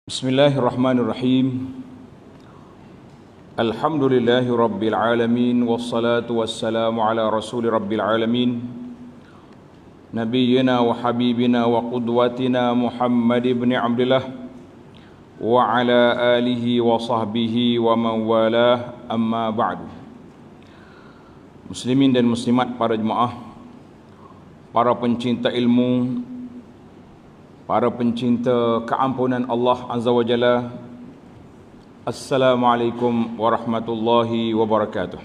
Bismillahirrahmanirrahim. Alhamdulillahi rabbil alamin, wassalatu wassalamu ala rasuli rabbil alamin, nabiyyina wa habibina wa qudwatina Muhammad ibn Abdullah wa ala alihi wa sahbihi wa man walah, amma ba'du. Muslimin dan muslimat, para jemaah, para pencinta ilmu, para pencinta keampunan Allah Azza wa Jalla, Assalamualaikum warahmatullahi wabarakatuh.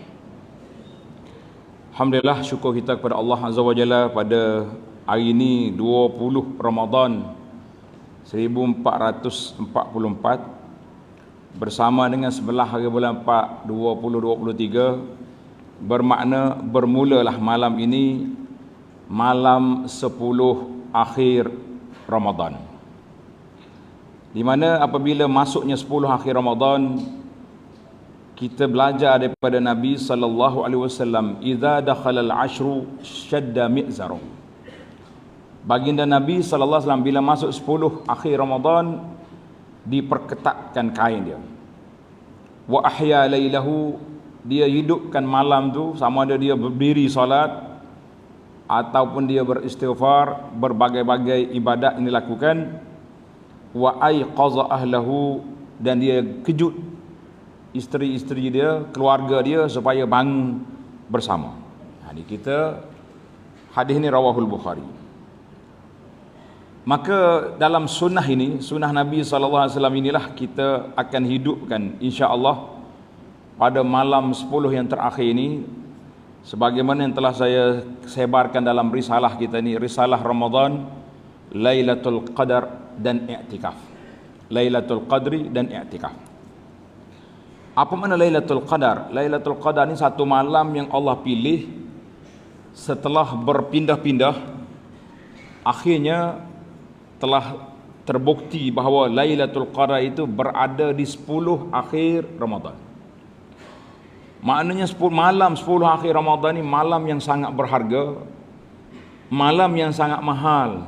Alhamdulillah, syukur kita kepada Allah Azza wa Jalla pada hari ini 20 Ramadan 1444 bersama dengan 11 hari bulan 4 2023, bermakna bermulalah malam ini malam 10 akhir Ramadan, di mana apabila masuknya 10 akhir Ramadan, kita belajar daripada Nabi sallallahu alaihi wasallam, idza dakhala al-ashru shadda mi'zaru. Baginda Nabi sallallahu alaihi wasallam bila masuk 10 akhir Ramadan, diperketatkan kain dia. Wa ahya lailahu, dia hidupkan malam tu, sama ada dia berdiri solat ataupun dia beristighfar, berbagai-bagai ibadat yang dilakukan. Wa aiqaza ahlahu, dan dia kejut isteri-isteri dia, keluarga dia supaya bangun bersama. Hadis kita, hadis ini rawahul Bukhari. Maka dalam sunnah ini, sunnah Nabi SAW inilah kita akan hidupkan insya-Allah pada malam 10 yang terakhir ini, sebagaimana yang telah saya sebarkan dalam risalah kita ni, risalah Ramadan, Lailatul Qadar dan I'tikaf. Lailatul Qadri dan I'tikaf. Apa makna Lailatul Qadar? Lailatul Qadar ni satu malam yang Allah pilih setelah berpindah-pindah, akhirnya telah terbukti bahawa Lailatul Qadar itu berada di 10 akhir Ramadan. Maknanya malam 10 akhir Ramadan ini malam yang sangat berharga, malam yang sangat mahal.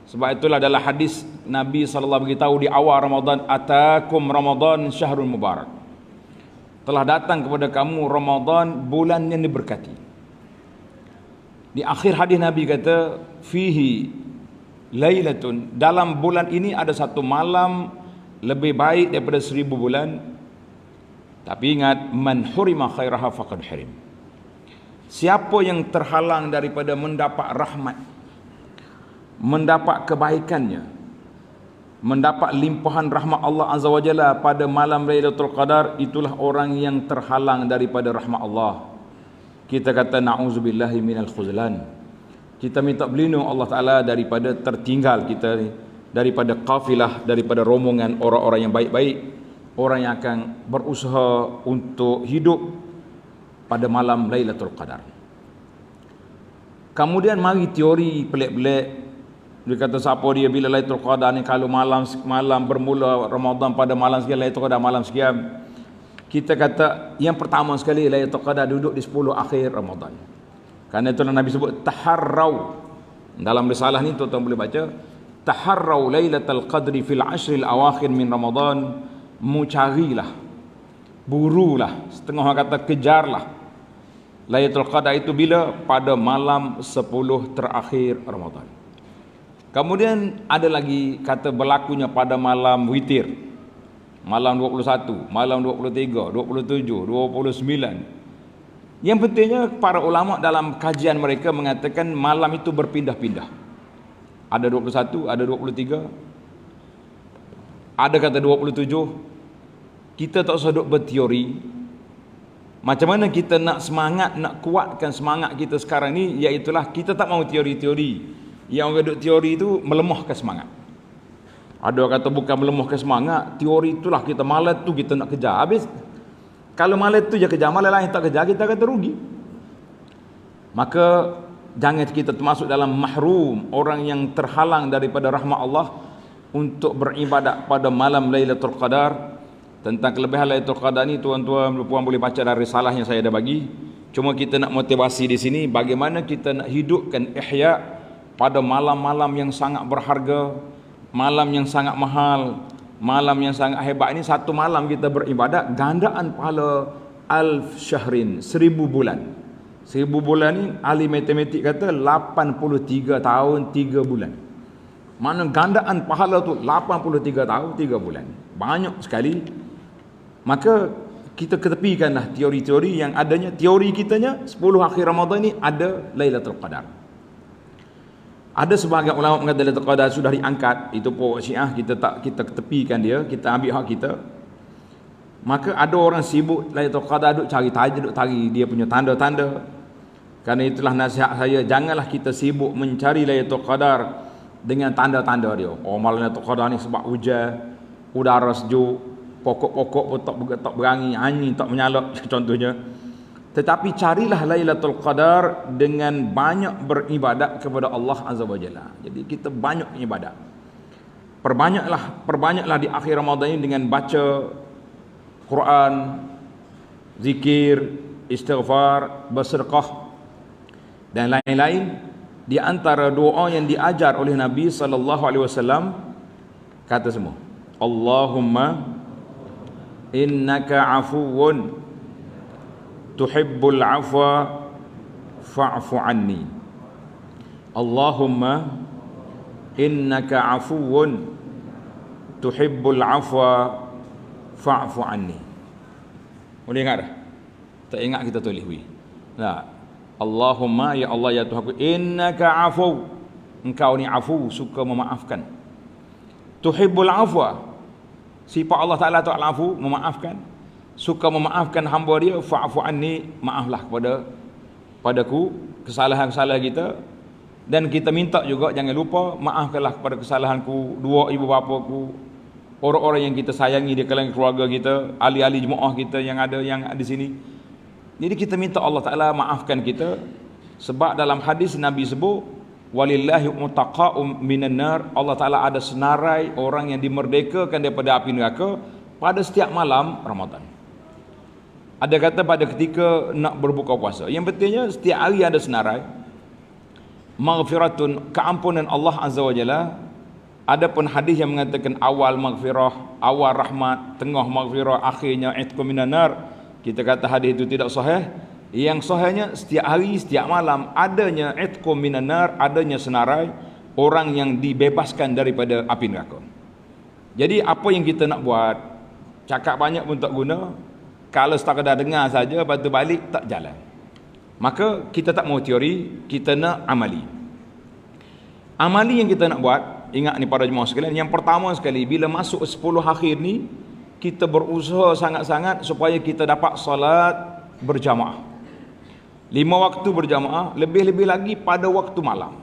Sebab itulah dalam hadis Nabi SAW beritahu di awal Ramadan, atakum Ramadan syahrul mubarak. Telah datang kepada kamu Ramadan, bulan yang diberkati. Di akhir hadis Nabi kata, fihi lailatun, dalam bulan ini ada satu malam lebih baik daripada 1000 bulan. Tapi ingat, man hurima khairaha faqad hurim. Siapa yang terhalang daripada mendapat rahmat, mendapat kebaikannya, mendapat limpahan rahmat Allah Azza wa Jalla pada malam Lailatul Qadar, itulah orang yang terhalang daripada rahmat Allah. Kita kata na'udzubillahi minal khuzlan. Kita minta berlindung Allah Ta'ala daripada tertinggal kita, daripada kafilah, daripada rombongan orang-orang yang baik-baik, orang yang akan berusaha untuk hidup pada malam Lailatul Qadar. Kemudian mari teori pelik-pelik. Dia kata siapa dia bila Lailatul Qadar ni, kalau malam bermula Ramadan pada malam sekian, Lailatul Qadar malam sekian. Kita kata yang pertama sekali, Lailatul Qadar duduk di 10 akhir Ramadan. Karena itulah Nabi sebut taharrau. Dalam risalah ni tuan-tuan boleh baca, taharrau Lailatul Qadri fil ashril awakhir min Ramadan. Carilah, burulah, setengah orang kata kejarlah Lailatul Qadar itu bila? Pada malam 10 terakhir Ramadan. Kemudian ada lagi kata berlakunya pada malam witir, malam 21, malam 23, 27, 29. Yang pentingnya para ulama dalam kajian mereka mengatakan malam itu berpindah-pindah. Ada 21, ada 23, ada kata 27. Kita tak usah duk berteori. Macam mana kita nak semangat, nak kuatkan semangat kita sekarang ni, iaitulah kita tak mahu teori-teori. Yang orang duk teori itu melemahkan semangat. Ada orang kata bukan melemahkan semangat, teori itulah kita malas tu kita nak kejar. Habis kalau malas tu je kejar, malas lain tak kejar, kita kata rugi. Maka jangan kita termasuk dalam mahrum, orang yang terhalang daripada rahmat Allah untuk beribadat pada malam Lailatul Qadar. Tentang kelebihan Lailatul Qadar ni tuan-tuan dan puan boleh baca dari risalah yang saya dah bagi. Cuma kita nak motivasi di sini bagaimana kita nak hidupkan ihya pada malam-malam yang sangat berharga, malam yang sangat mahal, malam yang sangat hebat ini, satu malam kita beribadat gandaan pahala alf syahrin, 1000 bulan. 1000 bulan ni ahli matematik kata 83 tahun 3 bulan. Mana gandaan pahala tu 83 tahun 3 bulan. Banyak sekali. Maka kita ketepikanlah teori-teori yang adanya. Teori kitanya 10 akhir Ramadan ni ada Lailatul Qadar. Ada sebahagian ulama mengatakan Lailatul Qadar sudah diangkat. Itu pokok Syiah, kita ketepikan dia, kita ambil hak kita. Maka ada orang sibuk Lailatul Qadar, duk cari tajuk, duk cari dia punya tanda-tanda. Kerana itulah nasihat saya, janganlah kita sibuk mencari Lailatul Qadar dengan tanda-tanda dia. Oh, malam Lailatul Qadar ni sebab hujan, udara sejuk, pokok-pokok pun tak berangi, angin tak menyalak contohnya. Tetapi carilah Lailatul Qadar dengan banyak beribadat kepada Allah Azza wa Jalla. Jadi kita banyak ibadat. Perbanyaklah di akhir Ramadan ini dengan baca Quran, zikir, istighfar, bersedekah dan lain-lain. Di antara doa yang diajar oleh Nabi sallallahu alaihi wasallam, kata semua, Allahumma innaka afuwun tuhibbul afwa fa'fu anni. Allahumma innaka afuwun tuhibbul afwa fa'fu anni. Boleh ingat dah? Tak ingat kita tulis wi. Nah, Allahumma, ya Allah, ya Tuhanku, innaka afu, engkau ni afu, suka memaafkan. Tuhibbul afwa, sifat Allah Ta'ala tu al-afu, memaafkan. Suka memaafkan hamba dia, fa'fu anni, maaflah padaku kesalahan-kesalahan kita. Dan kita minta juga, jangan lupa, maafkanlah kepada kesalahanku, dua ibu bapaku, orang-orang yang kita sayangi di kalangan keluarga kita, ahli-ahli jemaah kita yang ada di sini. Jadi kita minta Allah Ta'ala maafkan kita. Sebab dalam hadis Nabi sebut, walillahi mutaqa'um minan nar, Allah Ta'ala ada senarai orang yang dimerdekakan daripada api neraka pada setiap malam Ramadan. Ada kata pada ketika nak berbuka puasa. Yang pentingnya setiap hari ada senarai. Maghfiratun, keampunan Allah Azza wa Jalla. Ada pun hadis yang mengatakan awal maghfirah, awal rahmat, tengah maghfirah, akhirnya itqu minan nar. Kita kata hadis itu tidak sahih. Yang sahihnya setiap hari, setiap malam adanya itqu minan nar, adanya senarai orang yang dibebaskan daripada api neraka. Jadi apa yang kita nak buat? Cakap banyak pun tak guna. Kalau sekadar dengar saja, lepas tu balik tak jalan. Maka kita tak mau teori, kita nak amali. Amali yang kita nak buat, ingat ni para jemaah sekalian, yang pertama sekali, bila masuk 10 akhir ni, kita berusaha sangat-sangat supaya kita dapat salat berjamaah. 5 waktu berjamaah, lebih-lebih lagi pada waktu malam.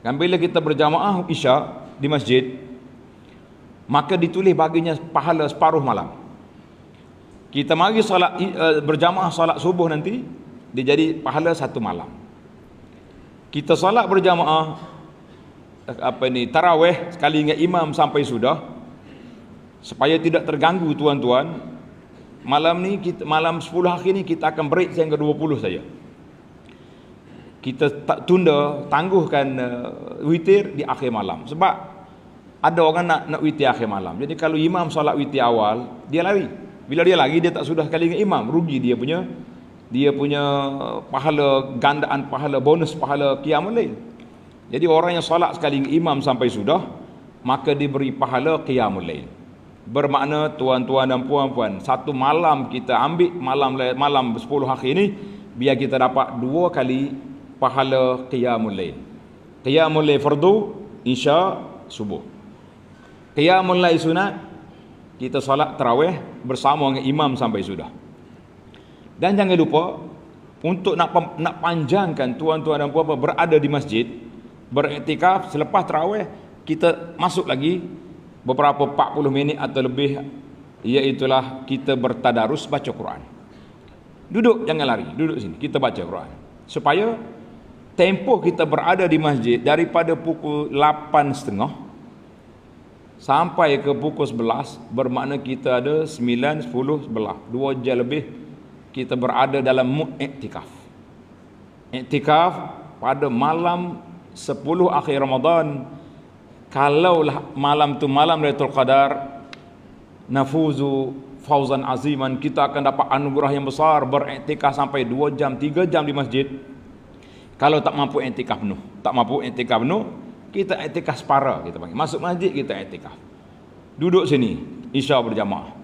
Dan bila kita berjamaah Isya di masjid, maka ditulis baginya pahala separuh malam. Kita mari salat berjamaah salat subuh nanti, dia jadi pahala 1 malam. Kita salat berjamaah tarawih sekali dengan imam sampai sudah, supaya tidak terganggu tuan-tuan. Malam ni malam 10 akhir ni kita akan break sehingga 20 saja. Kita tak tangguhkan witir di akhir malam. Sebab ada orang nak witir akhir malam. Jadi kalau imam solat witir awal, dia lari. Bila dia lari, dia tak sudah sekali dengan imam, rugi dia punya pahala, gandaan pahala, bonus pahala qiyamul lail. Jadi orang yang solat sekali dengan imam sampai sudah, maka diberi pahala qiyamul lail. Bermakna tuan-tuan dan puan-puan, satu malam kita ambil malam 10 akhir ni, biar kita dapat 2 kali pahala qiyamul lail. Qiyamul lail fardu, isya, subuh. Qiyamul lail sunat, kita solat tarawih bersama dengan imam sampai sudah. Dan jangan lupa, untuk nak panjangkan tuan-tuan dan puan-puan berada di masjid, beriktikaf, selepas tarawih kita masuk lagi beberapa 40 minit atau lebih, iaitulah kita bertadarus baca Quran. Duduk, jangan lari, duduk sini, kita baca Quran. Supaya tempoh kita berada di masjid daripada pukul 8.30 sampai ke pukul 11, bermakna kita ada 9, 10, 11, 2 jam lebih kita berada dalam mood iktikaf. Iktikaf pada malam 10 akhir Ramadan. Kalaulah malam tu malam Lailatul Qadar, nafuzu fauzan aziman, kita akan dapat anugerah yang besar, beriktikaf sampai 2 jam 3 jam di masjid. Kalau tak mampu iktikaf penuh, kita iktikaf separa, kita panggil. Masuk masjid kita iktikaf. Duduk sini, isya berjamaah.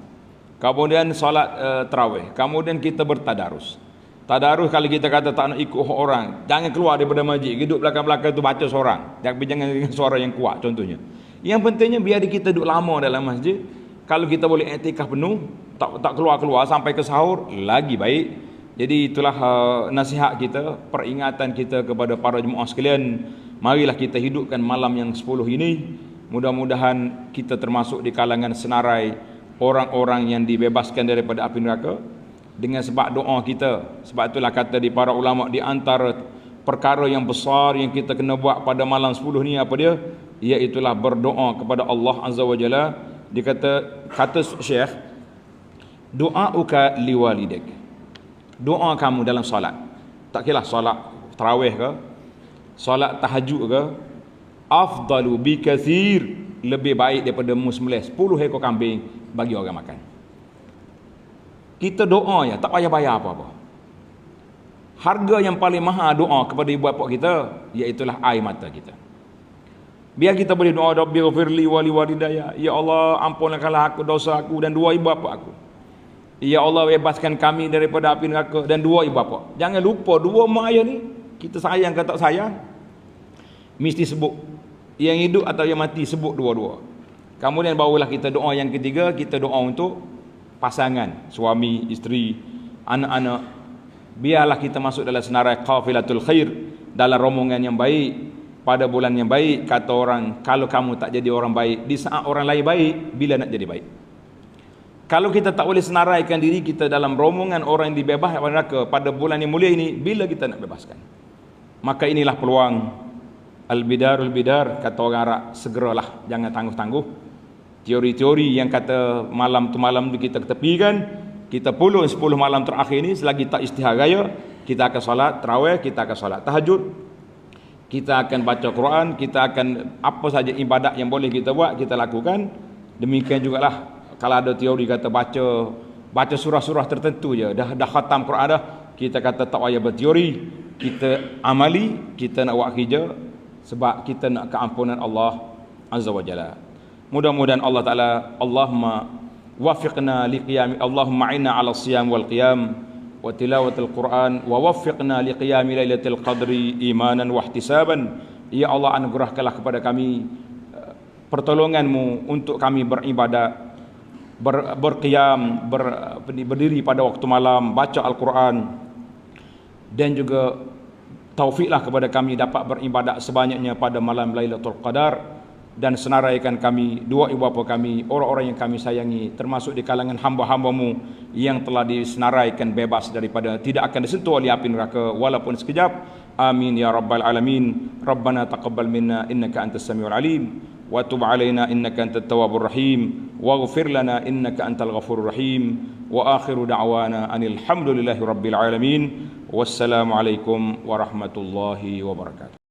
Kemudian solat tarawih, kemudian kita bertadarus. Tadarus kalau kita kata tak nak ikut orang, jangan keluar daripada masjid, duduk belakang-belakang tu baca seorang. Jangan dengan suara yang kuat contohnya. Yang pentingnya biar kita duduk lama dalam masjid. Kalau kita boleh iktikaf penuh, tak keluar-keluar sampai ke sahur, lagi baik. Jadi itulah nasihat kita, peringatan kita kepada para jemaah sekalian. Marilah kita hidupkan malam yang 10 ini. Mudah-mudahan kita termasuk di kalangan senarai orang-orang yang dibebaskan daripada api neraka dengan sebab doa kita. Sebab itulah kata di para ulama, di antara perkara yang besar yang kita kena buat pada malam 10 ni apa dia? Iaitulah berdoa kepada Allah Azza wa Jalla. Dia kata Syekh, doa'uka liwalidik, doa kamu dalam solat, tak kira solat tarawih ke, solat tahajud ke, afdalu bi kathir, lebih baik daripada sembelih 10 ekor kambing bagi orang makan. Kita doa ya, tak payah bayar apa-apa. Harga yang paling mahal doa kepada ibu bapa kita, iaitulah air mata kita. Biar kita boleh doa, Rabbi ghafirli wa liwalidayya, ya Allah ampunkanlah aku dosa aku dan dua ibu bapa aku. Ya Allah bebaskan kami daripada api neraka dan dua ibu bapa. Jangan lupa dua mak ayah ni, kita sayang ke tak sayang, mesti sebut. Yang hidup atau yang mati sebut dua-dua. Kemudian barulah kita doa yang ketiga, kita doa untuk pasangan, suami, isteri, anak-anak. Biarlah kita masuk dalam senarai qafilatul khair, dalam rombongan yang baik pada bulan yang baik. Kata orang, kalau kamu tak jadi orang baik di saat orang lain baik, bila nak jadi baik? Kalau kita tak boleh senaraikan diri kita dalam rombongan orang yang dibebaskan daripada neraka pada bulan yang mulia ini, bila kita nak bebaskan? Maka inilah peluang. Al-bidarul bidar, kata orang Arab, segeralah, jangan tangguh-tangguh. Teori-teori yang kata malam tu kita ketepikan, kita puluh 10 malam terakhir ini, selagi tak istihar raya, kita akan solat tarawih, kita akan solat tahajud, kita akan baca Quran, kita akan apa saja ibadat yang boleh kita buat, kita lakukan. Demikian jugalah kalau ada teori kata baca surah-surah tertentu je, dah khatam Quran dah, kita kata tak payah berteori, kita amali, kita nak buat kerja, sebab kita nak keampunan Allah Azza wa Jalla. Mudah-mudahan Allah Ta'ala, Allahumma wafiqna liqiyam, Allahumma inna ala siyam wal qiyam wa tilawatil Quran wa wafiqna liqiyami lailatul qadri imanan wa ihtisaban. Ya Allah, anugerahkanlah kepada kami pertolonganmu untuk kami beribadat, berqiyam, berdiri pada waktu malam, baca Al-Quran, dan juga taufiklah kepada kami dapat beribadat sebanyaknya pada malam Lailatul Qadar, dan senaraikan kami, dua ibu bapa kami, orang-orang yang kami sayangi, termasuk di kalangan hamba-hambamu yang telah disenaraikan bebas daripada, tidak akan disentuh oleh api neraka walaupun sekejap. Amin ya rabbal alamin. Rabbana taqabbal minna innaka antas samiul alim wa tub alaina innaka antat tawwabur rahim waghfir lana innaka antal ghafurur rahim. Wa akhiru da'wana anil hamdulillahi rabbil alamin. Wassalamu alaikum warahmatullahi wabarakatuh.